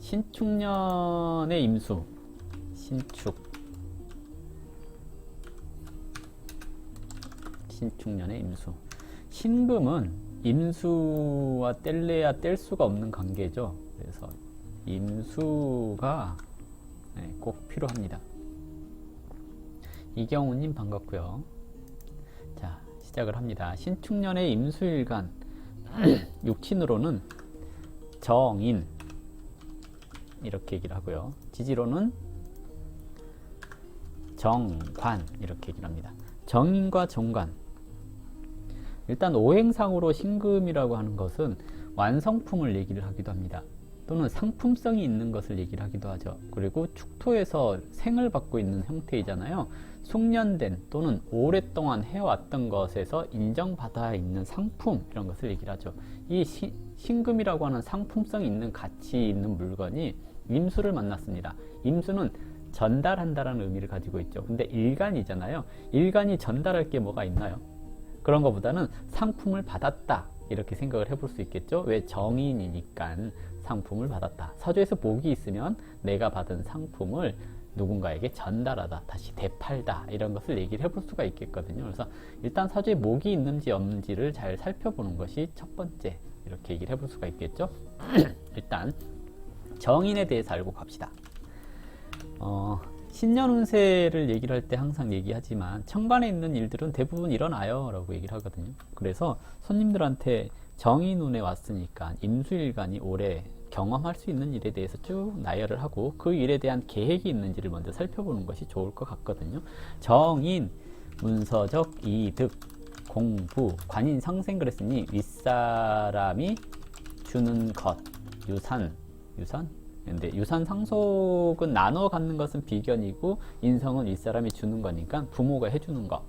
신축년의 임수, 신축년의 임수. 신금은 임수와 뗄래야 뗄 수가 없는 관계죠. 그래서 임수가 꼭 필요합니다. 이경우님 반갑고요. 자, 시작을 합니다. 신축년의 임수일간 육친으로는 정인 이렇게 얘기를 하고요. 지지로는 정관 이렇게 얘기를 합니다. 정인과 정관, 일단 오행상으로 신금이라고 하는 것은 완성품을 얘기를 하기도 합니다. 또는 상품성이 있는 것을 얘기를 하기도 하죠. 그리고 축토에서 생을 받고 있는 형태이잖아요. 숙련된 또는 오랫동안 해왔던 것에서 인정받아 있는 상품, 이런 것을 얘기를 하죠. 이 신금이라고 하는 상품성이 있는 가치 있는 물건이 임수를 만났습니다. 임수는 전달한다라는 의미를 가지고 있죠. 근데 일간이잖아요. 일간이 전달할 게 뭐가 있나요? 그런 것보다는 상품을 받았다 이렇게 생각을 해볼 수 있겠죠. 왜? 정인이니까 상품을 받았다. 사주에서 목이 있으면 내가 받은 상품을 누군가에게 전달하다, 다시 되팔다, 이런 것을 얘기를 해볼 수가 있겠거든요. 그래서 일단 사주에 목이 있는지 없는지를 잘 살펴보는 것이 첫 번째, 이렇게 얘기를 해볼 수가 있겠죠. 일단 정인에 대해서 알고 갑시다. 신년 운세를 얘기를 할 때 항상 얘기하지만 천간에 있는 일들은 대부분 일어나요 라고 얘기를 하거든요. 그래서 손님들한테 정인 운에 왔으니까 임수일간이 올해 경험할 수 있는 일에 대해서 쭉 나열을 하고 그 일에 대한 계획이 있는지를 먼저 살펴보는 것이 좋을 것 같거든요. 정인, 문서적 이득, 공부, 관인 상생 그랬으니 윗사람이 주는 것, 유산? 근데 유산 상속은 나눠 갖는 것은 비견이고 인성은 윗사람이 주는 거니까 부모가 해주는 것,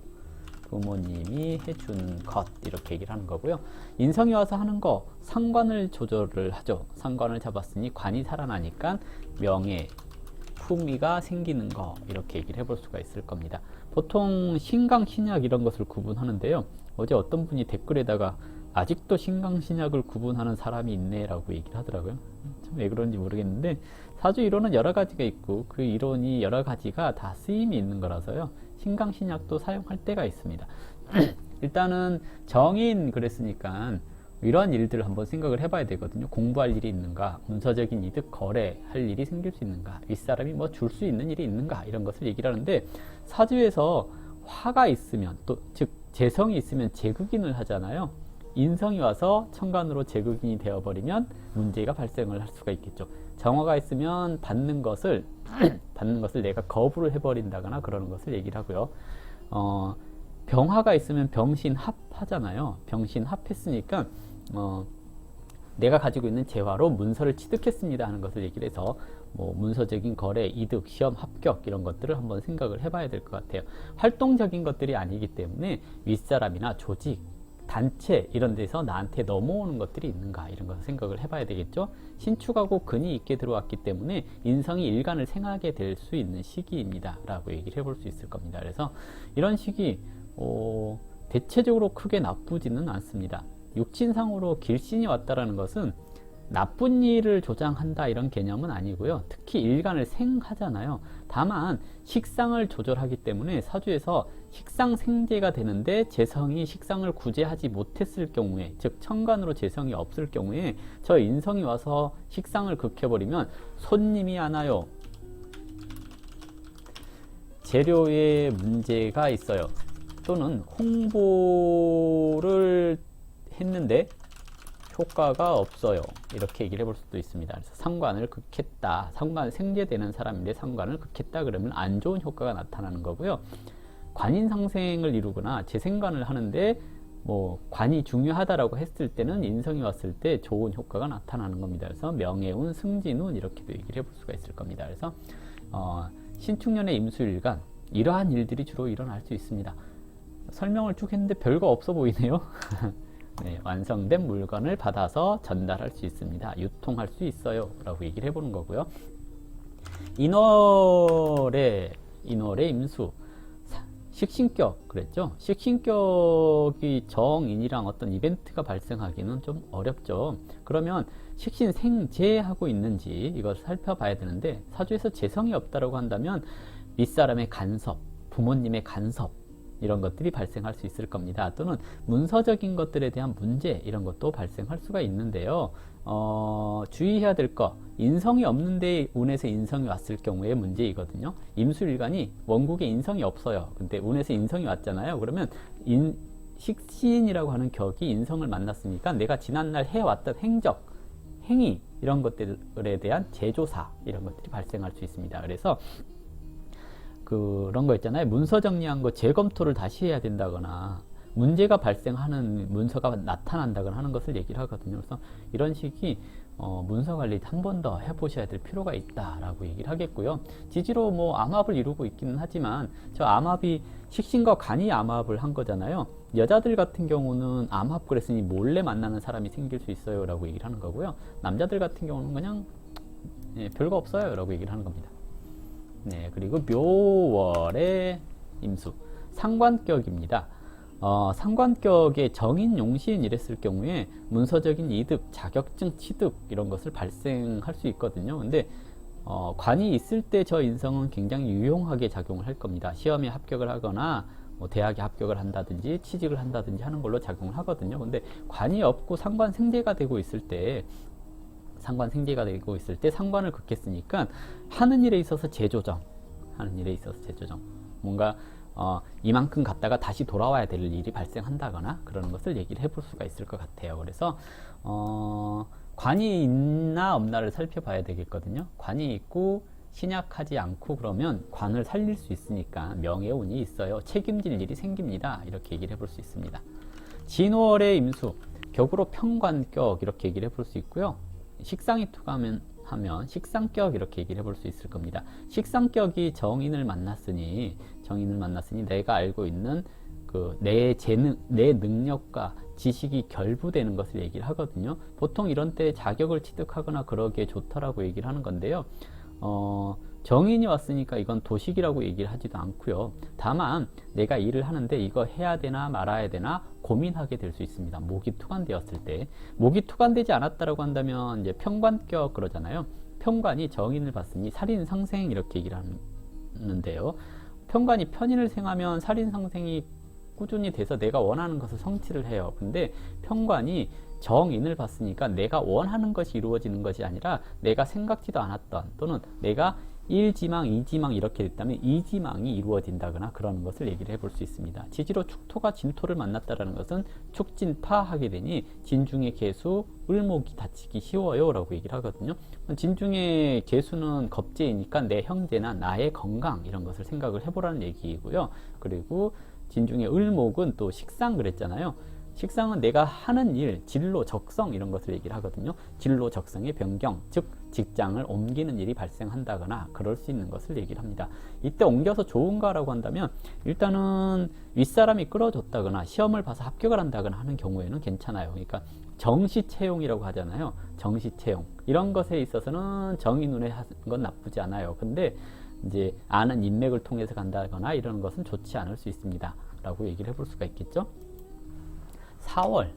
부모님이 해주는 것, 이렇게 얘기를 하는 거고요. 인성이 와서 하는 거, 상관을 조절을 하죠. 상관을 잡았으니 관이 살아나니까 명예, 품위가 생기는 거, 이렇게 얘기를 해볼 수가 있을 겁니다. 보통 신강, 신약 이런 것을 구분하는데요. 어제 어떤 분이 댓글에다가 아직도 신강, 신약을 구분하는 사람이 있네 라고 얘기를 하더라고요. 참 왜 그런지 모르겠는데 사주 이론은 여러 가지가 있고 그 이론이 여러 가지가 다 쓰임이 있는 거라서요. 신강, 신약도 사용할 때가 있습니다. 일단은 정인 그랬으니까 이러한 일들을 한번 생각을 해봐야 되거든요. 공부할 일이 있는가, 문서적인 이득, 거래할 일이 생길 수 있는가, 윗사람이 뭐 줄 수 있는 일이 있는가, 이런 것을 얘기를 하는데 사주에서 화가 있으면, 또 즉 재성이 있으면 제극인을 하잖아요. 인성이 와서 천간으로 제극인이 되어버리면 문제가 발생을 할 수가 있겠죠. 정화가 있으면 받는 것을 내가 거부를 해버린다거나 그러는 것을 얘기를 하고요. 병화가 있으면 병신합하잖아요. 병신합했으니까 내가 가지고 있는 재화로 문서를 취득했습니다 하는 것을 얘기를 해서 뭐 문서적인 거래, 이득, 시험, 합격 이런 것들을 한번 생각을 해봐야 될 것 같아요. 활동적인 것들이 아니기 때문에 윗사람이나 조직, 단체 이런 데서 나한테 넘어오는 것들이 있는가, 이런 것을 생각을 해봐야 되겠죠. 신축하고 근이 있게 들어왔기 때문에 인성이 일간을 생하게 될 수 있는 시기입니다 라고 얘기를 해볼 수 있을 겁니다. 그래서 이런 시기 대체적으로 크게 나쁘지는 않습니다. 육친상으로 길신이 왔다라는 것은 나쁜 일을 조장한다 이런 개념은 아니고요. 특히 일간을 생하잖아요. 다만 식상을 조절하기 때문에 사주에서 식상 생재가 되는데 재성이 식상을 구제하지 못했을 경우에, 즉 천간으로 재성이 없을 경우에 저 인성이 와서 식상을 극해버리면 손님이 안 와요. 재료에 문제가 있어요. 또는 홍보를 했는데 효과가 없어요. 이렇게 얘기를 해볼 수도 있습니다. 그래서 상관을 극했다. 상관 생재되는 사람인데 상관을 극했다 그러면 안 좋은 효과가 나타나는 거고요. 관인상생을 이루거나 재생관을 하는데 뭐 관이 중요하다라고 했을 때는 인성이 왔을 때 좋은 효과가 나타나는 겁니다. 그래서 명예운, 승진운 이렇게도 얘기를 해볼 수가 있을 겁니다. 그래서 신축년의 임수일간 이러한 일들이 주로 일어날 수 있습니다. 설명을 쭉 했는데 별거 없어 보이네요. 네, 완성된 물건을 받아서 전달할 수 있습니다. 유통할 수 있어요 라고 얘기를 해보는 거고요. 인월의 임수, 식신격 그랬죠. 식신격이 정인이랑 어떤 이벤트가 발생하기는 좀 어렵죠. 그러면 식신생재하고 있는지 이걸 살펴봐야 되는데, 사주에서 재성이 없다라고 한다면 윗사람의 간섭, 부모님의 간섭, 이런 것들이 발생할 수 있을 겁니다. 또는 문서적인 것들에 대한 문제, 이런 것도 발생할 수가 있는데요. 주의해야 될 거, 인성이 없는데 운에서 인성이 왔을 경우의 문제이거든요. 임수일간이 원국에 인성이 없어요. 근데 운에서 인성이 왔잖아요. 그러면 식신이라고 하는 격이 인성을 만났으니까 내가 지난날 해왔던 행적, 행위, 이런 것들에 대한 재조사, 이런 것들이 발생할 수 있습니다. 그래서 그런 거 있잖아요. 문서 정리한 거 재검토를 다시 해야 된다거나, 문제가 발생하는 문서가 나타난다거나 하는 것을 얘기를 하거든요. 그래서 이런 식이 문서 관리 한 번 더 해보셔야 될 필요가 있다라고 얘기를 하겠고요. 지지로 뭐 암합을 이루고 있기는 하지만, 저 암합이 식신과 간이 암합을 한 거잖아요. 여자들 같은 경우는 암합 그랬으니 몰래 만나는 사람이 생길 수 있어요 라고 얘기를 하는 거고요. 남자들 같은 경우는 그냥 별거 없어요 라고 얘기를 하는 겁니다. 네, 그리고 묘월의 임수, 상관격입니다. 상관격에 정인, 용신 이랬을 경우에 문서적인 이득, 자격증 취득, 이런 것을 발생할 수 있거든요. 근데 관이 있을 때 저 인성은 굉장히 유용하게 작용을 할 겁니다. 시험에 합격을 하거나 뭐 대학에 합격을 한다든지 취직을 한다든지 하는 걸로 작용을 하거든요. 근데 관이 없고 상관생재가 되고 있을 때, 상관을 긋겠으니까 하는 일에 있어서 재조정, 뭔가 이만큼 갔다가 다시 돌아와야 될 일이 발생한다거나 그러는 것을 얘기를 해볼 수가 있을 것 같아요. 그래서 관이 있나 없나를 살펴봐야 되겠거든요. 관이 있고 신약하지 않고 그러면 관을 살릴 수 있으니까 명예운이 있어요. 책임질 일이 생깁니다. 이렇게 얘기를 해볼 수 있습니다. 진월의 임수, 격으로 평관격, 이렇게 얘기를 해볼 수 있고요. 식상이 투가하면 식상격, 이렇게 얘기를 해볼 수 있을 겁니다. 식상격이 정인을 만났으니 내가 알고 있는 내 능력과 지식이 결부되는 것을 얘기를 하거든요. 보통 이런 때 자격을 취득하거나 그러기에 좋다라고 얘기를 하는 건데요. 정인이 왔으니까 이건 도식이라고 얘기를 하지도 않고요. 다만 내가 일을 하는데 이거 해야 되나 말아야 되나 고민하게 될 수 있습니다. 목이 투관되었을 때. 목이 투관되지 않았다라고 한다면 이제 평관격 그러잖아요. 평관이 정인을 봤으니 살인상생, 이렇게 얘기를 하는데요. 평관이 편인을 생하면 살인상생이 꾸준히 돼서 내가 원하는 것을 성취를 해요. 근데 평관이 정인을 봤으니까 내가 원하는 것이 이루어지는 것이 아니라 내가 생각지도 않았던, 또는 내가 1지망, 2지망 이렇게 됐다면 2지망이 이루어진다거나 그런 것을 얘기를 해볼 수 있습니다. 지지로 축토가 진토를 만났다라는 것은 축진파 하게 되니 진중의 개수, 을목이 다치기 쉬워요 라고 얘기를 하거든요. 진중의 개수는 겁재이니까 내 형제나 나의 건강, 이런 것을 생각을 해보라는 얘기이고요. 그리고 진중의 을목은 또 식상 그랬잖아요. 식상은 내가 하는 일, 진로, 적성, 이런 것을 얘기를 하거든요. 진로, 적성의 변경, 즉 직장을 옮기는 일이 발생한다거나 그럴 수 있는 것을 얘기를 합니다. 이때 옮겨서 좋은가라고 한다면 일단은 윗사람이 끌어줬다거나 시험을 봐서 합격을 한다거나 하는 경우에는 괜찮아요. 그러니까 정시채용이라고 하잖아요. 정시채용, 이런 것에 있어서는 정의 눈에 하는 건 나쁘지 않아요. 근데 이제 아는 인맥을 통해서 간다거나 이런 것은 좋지 않을 수 있습니다 라고 얘기를 해볼 수가 있겠죠. 4월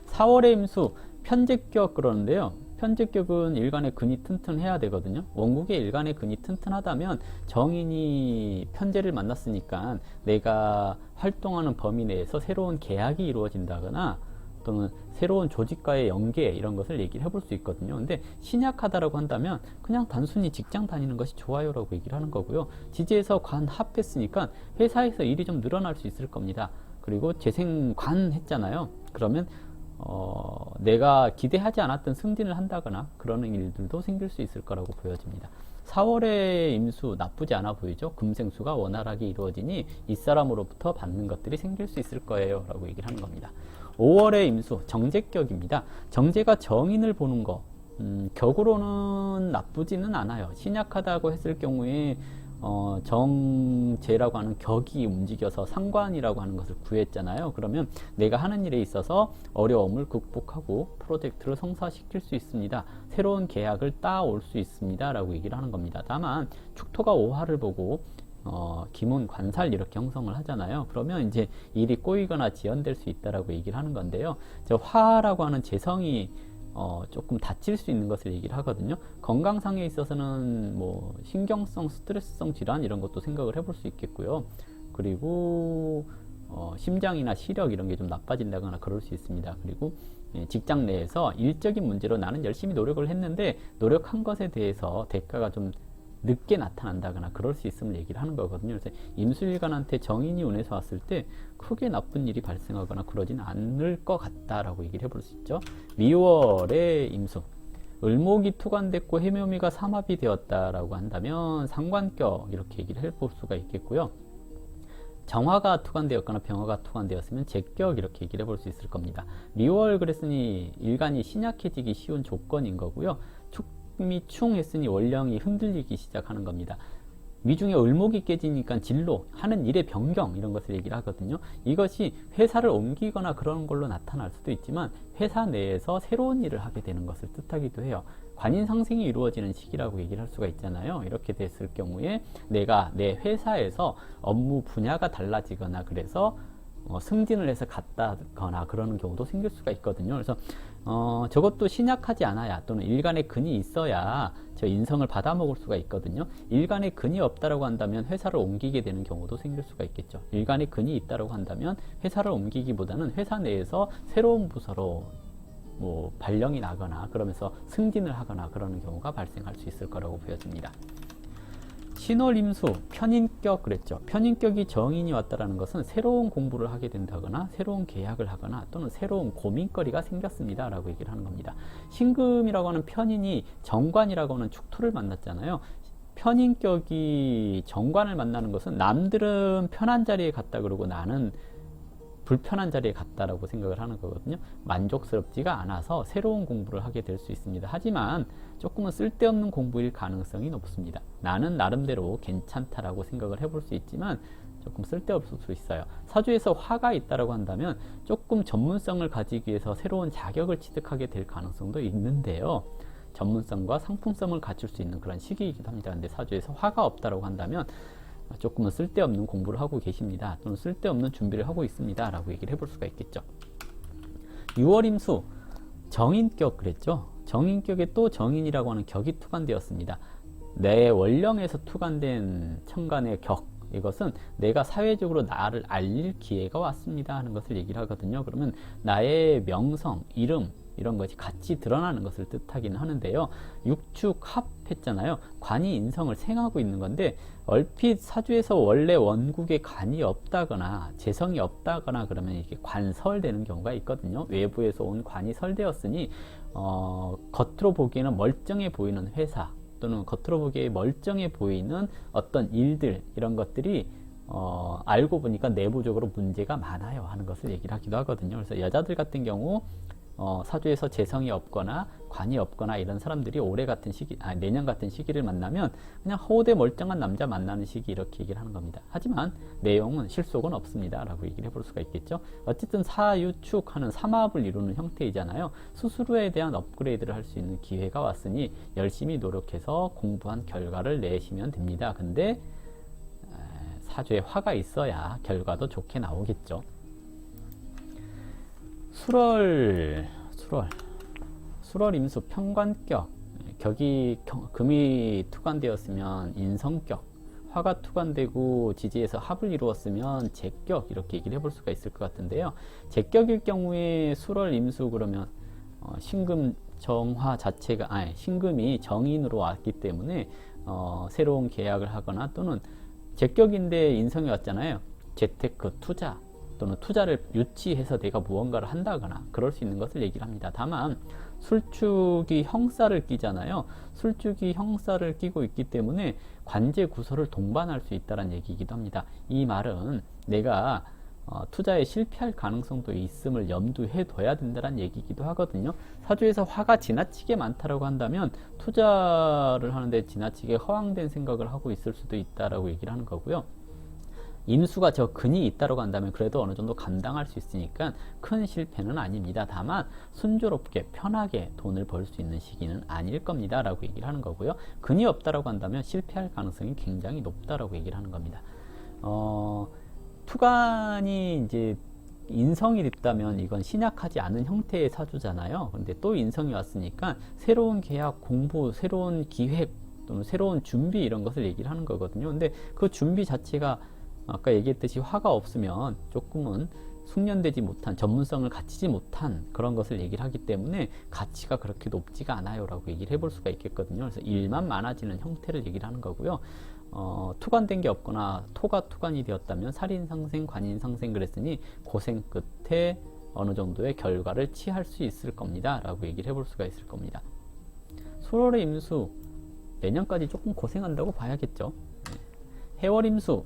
4월의 임수, 편제격 그러는데요. 편제격은 일간의 근이 튼튼해야 되거든요. 원국의 일간의 근이 튼튼하다면 정인이 편제를 만났으니까 내가 활동하는 범위 내에서 새로운 계약이 이루어진다거나 또는 새로운 조직과의 연계, 이런 것을 얘기를 해볼 수 있거든요. 근데 신약하다라고 한다면 그냥 단순히 직장 다니는 것이 좋아요 라고 얘기를 하는 거고요. 지지에서 관 합했으니까 회사에서 일이 좀 늘어날 수 있을 겁니다. 그리고 재생관 했잖아요. 그러면 내가 기대하지 않았던 승진을 한다거나 그러는 일들도 생길 수 있을 거라고 보여집니다. 4월의 임수 나쁘지 않아 보이죠. 금생수가 원활하게 이루어지니 윗사람으로부터 받는 것들이 생길 수 있을 거예요 라고 얘기를 하는 겁니다. 5월의 임수, 정제격입니다. 정제가 정인을 보는 거, 격으로는 나쁘지는 않아요. 신약하다고 했을 경우에 정제라고 하는 격이 움직여서 상관이라고 하는 것을 구했잖아요. 그러면 내가 하는 일에 있어서 어려움을 극복하고 프로젝트를 성사시킬 수 있습니다. 새로운 계약을 따올 수 있습니다 라고 얘기를 하는 겁니다. 다만 축토가 오화를 보고 기문, 관살 이렇게 형성을 하잖아요. 그러면 이제 일이 꼬이거나 지연될 수 있다라고 얘기를 하는 건데요. 저 화라고 하는 재성이 조금 다칠 수 있는 것을 얘기를 하거든요. 건강상에 있어서는 뭐 신경성, 스트레스성 질환 이런 것도 생각을 해볼 수 있겠고요. 그리고 심장이나 시력 이런 게 좀 나빠진다거나 그럴 수 있습니다. 그리고 직장 내에서 일적인 문제로 나는 열심히 노력을 했는데 노력한 것에 대해서 대가가 좀 늦게 나타난다거나 그럴 수 있음을 얘기를 하는 거거든요. 그래서 임수일간한테 정인이 운에서 왔을 때 크게 나쁜 일이 발생하거나 그러진 않을 것 같다라고 얘기를 해볼 수 있죠. 미월의 임수, 을목이 투관됐고 해묘미가 삼합이 되었다라고 한다면 상관격 이렇게 얘기를 해볼 수가 있겠고요. 정화가 투관되었거나 병화가 투관되었으면 제격 이렇게 얘기를 해볼 수 있을 겁니다. 미월 그랬으니 일간이 신약해지기 쉬운 조건인 거고요. 축미충 했으니 원령이 흔들리기 시작하는 겁니다. 미중에 을목이 깨지니까 진로, 하는 일의 변경 이런 것을 얘기를 하거든요. 이것이 회사를 옮기거나 그런 걸로 나타날 수도 있지만 회사 내에서 새로운 일을 하게 되는 것을 뜻하기도 해요. 관인 상승이 이루어지는 시기라고 얘기를 할 수가 있잖아요. 이렇게 됐을 경우에 내가 내 회사에서 업무 분야가 달라지거나 그래서 승진을 해서 갔다거나 그러는 경우도 생길 수가 있거든요. 그래서 저것도 신약하지 않아야 또는 일간의 근이 있어야 저 인성을 받아먹을 수가 있거든요. 일간의 근이 없다라고 한다면 회사를 옮기게 되는 경우도 생길 수가 있겠죠. 일간의 근이 있다라고 한다면 회사를 옮기기보다는 회사 내에서 새로운 부서로 뭐 발령이 나거나 그러면서 승진을 하거나 그러는 경우가 발생할 수 있을 거라고 보여집니다. 신월임수, 편인격 그랬죠. 편인격이 정인이 왔다라는 것은 새로운 공부를 하게 된다거나 새로운 계약을 하거나 또는 새로운 고민거리가 생겼습니다 라고 얘기를 하는 겁니다. 신금이라고 하는 편인이 정관이라고 하는 축토를 만났잖아요. 편인격이 정관을 만나는 것은 남들은 편한 자리에 갔다 그러고 나는 불편한 자리에 갔다라고 생각을 하는 거거든요. 만족스럽지가 않아서 새로운 공부를 하게 될 수 있습니다. 하지만 조금은 쓸데없는 공부일 가능성이 높습니다. 나는 나름대로 괜찮다라고 생각을 해볼 수 있지만 조금 쓸데없을 수 있어요. 사주에서 화가 있다라고 한다면 조금 전문성을 가지기 위해서 새로운 자격을 취득하게 될 가능성도 있는데요. 전문성과 상품성을 갖출 수 있는 그런 시기이기도 합니다. 근데 사주에서 화가 없다라고 한다면 조금은 쓸데없는 공부를 하고 계십니다. 또는 쓸데없는 준비를 하고 있습니다. 라고 얘기를 해볼 수가 있겠죠. 6월임수, 정인격 그랬죠. 정인격에 또 정인이라고 하는 격이 투관되었습니다. 내 원령에서 투관된 천간의 격, 이것은 내가 사회적으로 나를 알릴 기회가 왔습니다 하는 것을 얘기를 하거든요. 그러면 나의 명성, 이름 이런 것이 같이 드러나는 것을 뜻하긴 하는데요. 육축 합했잖아요. 관이 인성을 생하고 있는 건데 얼핏 사주에서 원래 원국에 관이 없다거나 재성이 없다거나 그러면 이게 관설되는 경우가 있거든요. 외부에서 온 관이 설되었으니 겉으로 보기에는 멀쩡해 보이는 회사 또는 겉으로 보기에 멀쩡해 보이는 어떤 일들 이런 것들이 알고 보니까 내부적으로 문제가 많아요 하는 것을 얘기를 하기도 하거든요. 그래서 여자들 같은 경우 사주에서 재성이 없거나 관이 없거나 이런 사람들이 올해 같은 시기, 내년 같은 시기를 만나면 그냥 허우대 멀쩡한 남자 만나는 시기 이렇게 얘기를 하는 겁니다. 하지만 내용은 실속은 없습니다 라고 얘기를 해볼 수가 있겠죠. 어쨌든 사유축 하는 삼합을 이루는 형태이잖아요. 스스로에 대한 업그레이드를 할 수 있는 기회가 왔으니 열심히 노력해서 공부한 결과를 내시면 됩니다. 근데 사주에 화가 있어야 결과도 좋게 나오겠죠. 수월 임수 편관격, 격이 금이 투관되었으면 인성격, 화가 투관되고 지지에서 합을 이루었으면 제격 이렇게 얘기를 해볼 수가 있을 것 같은데요. 제격일 경우에 수월 임수 그러면 신금 정화 자체가 신금이 정인으로 왔기 때문에 새로운 계약을 하거나 또는 제격인데 인성이 왔잖아요. 재테크 투자 또는 투자를 유치해서 내가 무언가를 한다거나 그럴 수 있는 것을 얘기를 합니다. 다만 술축이 형사를 끼잖아요. 술축이 형사를 끼고 있기 때문에 관제 구설을 동반할 수 있다는 얘기이기도 합니다. 이 말은 내가 투자에 실패할 가능성도 있음을 염두해 둬야 된다는 얘기이기도 하거든요. 사주에서 화가 지나치게 많다라고 한다면 투자를 하는데 지나치게 허황된 생각을 하고 있을 수도 있다라고 얘기를 하는 거고요. 임수가 저 근이 있다고 한다면 그래도 어느 정도 감당할 수 있으니까 큰 실패는 아닙니다. 다만 순조롭게 편하게 돈을 벌 수 있는 시기는 아닐 겁니다 라고 얘기를 하는 거고요. 근이 없다라고 한다면 실패할 가능성이 굉장히 높다라고 얘기를 하는 겁니다. 투간이 이제 인성이 있다면 이건 신약하지 않은 형태의 사주잖아요. 근데 또 인성이 왔으니까 새로운 계약, 공부, 새로운 기획 또는 새로운 준비 이런 것을 얘기를 하는 거거든요. 근데 그 준비 자체가 아까 얘기했듯이 화가 없으면 조금은 숙련되지 못한, 전문성을 갖추지 못한 그런 것을 얘기를 하기 때문에 가치가 그렇게 높지가 않아요 라고 얘기를 해볼 수가 있겠거든요. 그래서 일만 많아지는 형태를 얘기를 하는 거고요. 투관된 게 없거나 토가 투관이 되었다면 살인상생, 관인상생 그랬으니 고생 끝에 어느 정도의 결과를 취할 수 있을 겁니다 라고 얘기를 해볼 수가 있을 겁니다. 소월의 임수 내년까지 조금 고생한다고 봐야겠죠. 해월 임수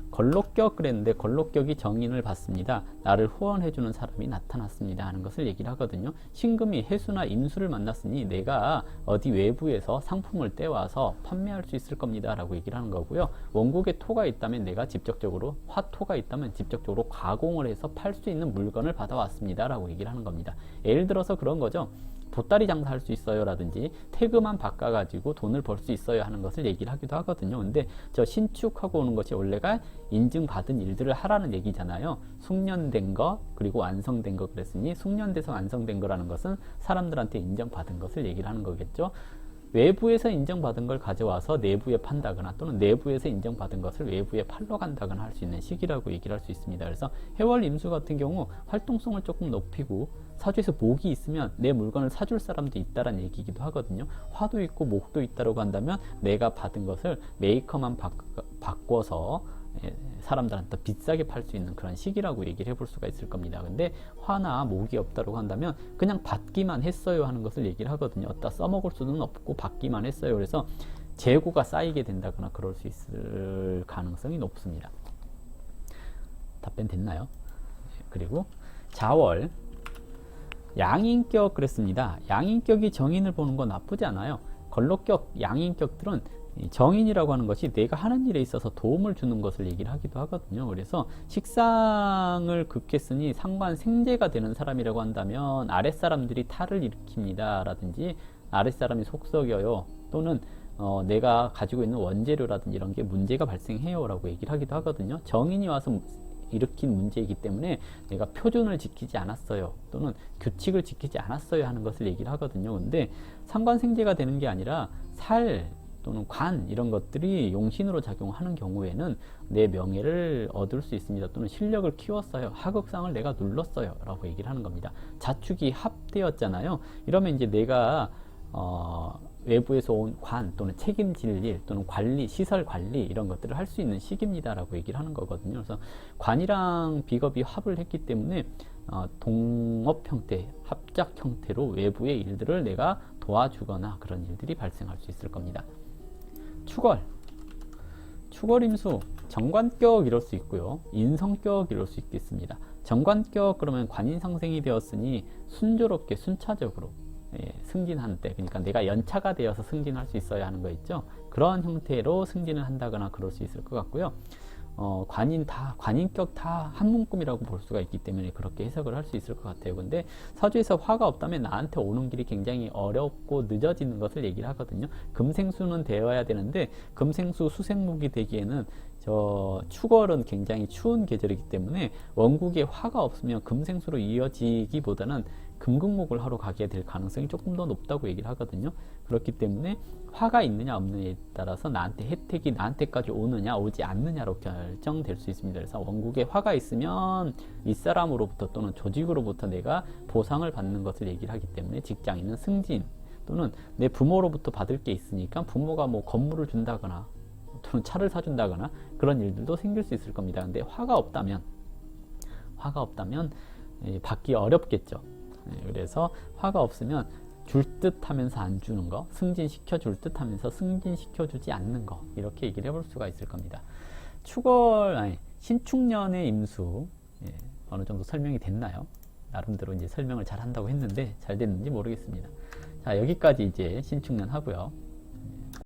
걸록격 그랬는데 걸록격이 정인을 받습니다. 나를 후원해주는 사람이 나타났습니다 하는 것을 얘기를 하거든요. 신금이 해수나 임수를 만났으니 내가 어디 외부에서 상품을 떼와서 판매할 수 있을 겁니다 라고 얘기를 하는 거고요. 원국에 토가 있다면 내가 직접적으로, 화토가 있다면 직접적으로 가공을 해서 팔 수 있는 물건을 받아왔습니다 라고 얘기를 하는 겁니다. 예를 들어서 그런 거죠. 보따리 장사할 수 있어요 라든지 태그만 바꿔가지고 돈을 벌 수 있어요 하는 것을 얘기를 하기도 하거든요. 근데 저 신축하고 오는 것이 원래가 인증받은 일들을 하라는 얘기잖아요. 숙련된 거 그리고 완성된 거 그랬으니 숙련돼서 완성된 거라는 것은 사람들한테 인정받은 것을 얘기를 하는 거겠죠. 외부에서 인정받은 걸 가져와서 내부에 판다거나 또는 내부에서 인정받은 것을 외부에 팔러 간다거나 할 수 있는 시기라고 얘기를 할 수 있습니다. 그래서 해월 임수 같은 경우 활동성을 조금 높이고 사주에서 목이 있으면 내 물건을 사줄 사람도 있다라는 얘기이기도 하거든요. 화도 있고 목도 있다고 한다면 내가 받은 것을 메이커만 바꿔서 사람들한테 비싸게 팔 수 있는 그런 시기라고 얘기를 해볼 수가 있을 겁니다. 근데 화나 목이 없다고 한다면 그냥 받기만 했어요 하는 것을 얘기를 하거든요. 어디다 써먹을 수는 없고 받기만 했어요. 그래서 재고가 쌓이게 된다거나 그럴 수 있을 가능성이 높습니다. 답변 됐나요? 그리고 자월 양인격 그랬습니다. 양인격이 정인을 보는 건 나쁘지 않아요. 걸록격 양인격들은 정인이라고 하는 것이 내가 하는 일에 있어서 도움을 주는 것을 얘기를 하기도 하거든요. 그래서 식상을 긋겠으니 상관 생재가 되는 사람이라고 한다면 아랫사람들이 탈을 일으킵니다 라든지 아랫사람이 속썩여요 또는 내가 가지고 있는 원재료라든지 이런 게 문제가 발생해요 라고 얘기를 하기도 하거든요. 정인이 와서 일으킨 문제이기 때문에 내가 표준을 지키지 않았어요 또는 규칙을 지키지 않았어요 하는 것을 얘기를 하거든요. 근데 상관생재가 되는 게 아니라 살 또는 관 이런 것들이 용신으로 작용하는 경우에는 내 명예를 얻을 수 있습니다. 또는 실력을 키웠어요. 하극상을 내가 눌렀어요 라고 얘기를 하는 겁니다. 자축이 합되었잖아요. 이러면 이제 내가 외부에서 온 관 또는 책임질 일 또는 관리, 시설 관리 이런 것들을 할 수 있는 시기입니다 라고 얘기를 하는 거거든요. 그래서 관이랑 비겁이 합을 했기 때문에 동업 형태, 합작 형태로 외부의 일들을 내가 도와주거나 그런 일들이 발생할 수 있을 겁니다. 추월 임수 정관격 이럴 수 있고요. 인성격 이럴 수 있겠습니다. 정관격 그러면 관인상생이 되었으니 순조롭게 순차적으로 승진하는 때, 그러니까 내가 연차가 되어서 승진할 수 있어야 하는 거 있죠. 그런 형태로 승진을 한다거나 그럴 수 있을 것 같고요. 관인격 다 한 문금이라고 볼 수가 있기 때문에 그렇게 해석을 할 수 있을 것 같아요. 근데 사주에서 화가 없다면 나한테 오는 길이 굉장히 어렵고 늦어지는 것을 얘기를 하거든요. 금생수는 되어야 되는데 금생수 수생목이 되기에는 축월은 굉장히 추운 계절이기 때문에 원국에 화가 없으면 금생수로 이어지기보다는 금극목을 하러 가게 될 가능성이 조금 더 높다고 얘기를 하거든요. 그렇기 때문에 화가 있느냐 없느냐에 따라서 나한테 혜택이 나한테까지 오느냐 오지 않느냐로 결정될 수 있습니다. 그래서 원국에 화가 있으면 윗사람으로부터 또는 조직으로부터 내가 보상을 받는 것을 얘기를 하기 때문에 직장인은 승진 또는 내 부모로부터 받을 게 있으니까 부모가 뭐 건물을 준다거나 또는 차를 사준다거나 그런 일들도 생길 수 있을 겁니다. 근데 화가 없다면 받기 어렵겠죠. 그래서 화가 없으면 줄 듯 하면서 안 주는 거, 승진시켜 줄 듯 하면서 승진시켜 주지 않는 거, 이렇게 얘기를 해볼 수가 있을 겁니다. 신축년의 임수, 어느 정도 설명이 됐나요? 나름대로 이제 설명을 잘 한다고 했는데 잘 됐는지 모르겠습니다. 자, 여기까지 이제 신축년 하고요.